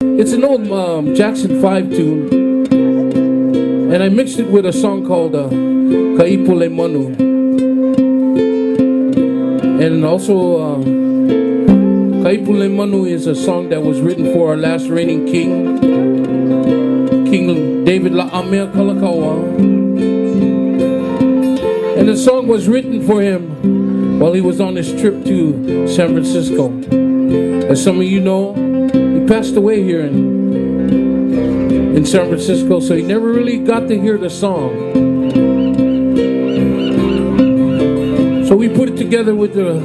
It's an old Jackson 5 tune, and I mixed it with a song called Ka Ehu Lei Manu. And also, Ka Ehu Lei Manu is a song that was written for our last reigning king, King David La'amea Kalakaua. And the song was written for him while he was on his trip to San Francisco. As some of you know, he passed away here in San Francisco, so he never really got to hear the song. So we put it together with a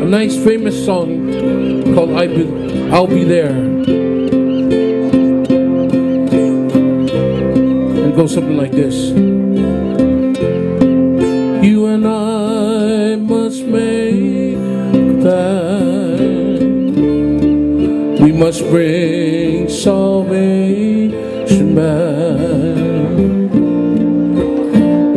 nice famous song called I'll Be There. And it goes something like this. You and I must make time. We must bring salvation back.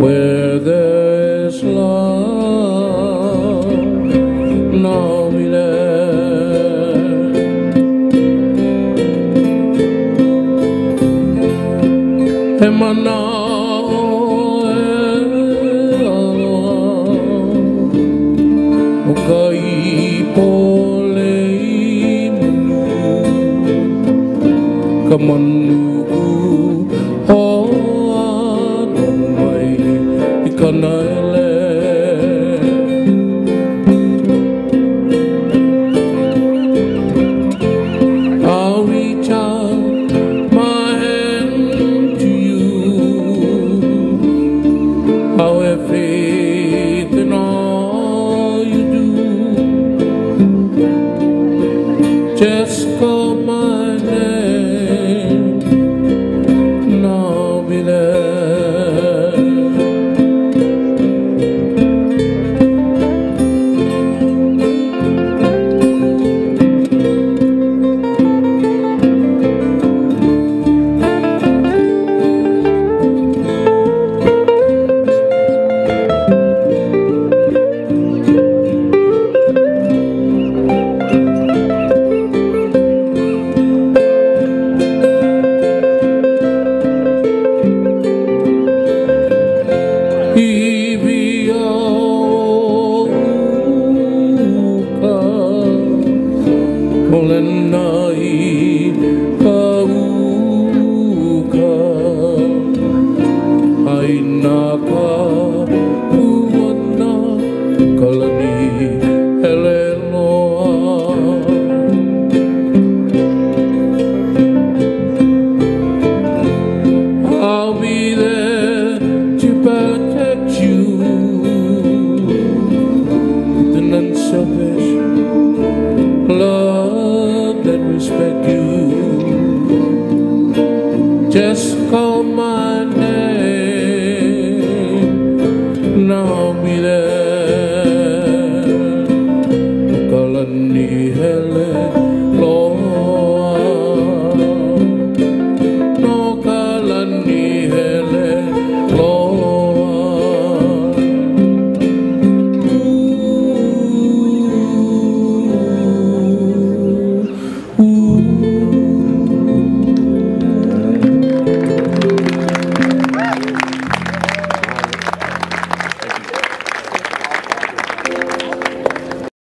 Where there is love, and I'll be there. Am I not? Ka Ipo Lei Manu, Ka Manu Ho'ano mai I ka naele. I'll reach out my hand to you. I'll have faith in all you do. Just call my name, and I'll be there. I'll be there to protect you with an unselfish love that respect you. Just call my name, and I'll be there. Kaluna Paler.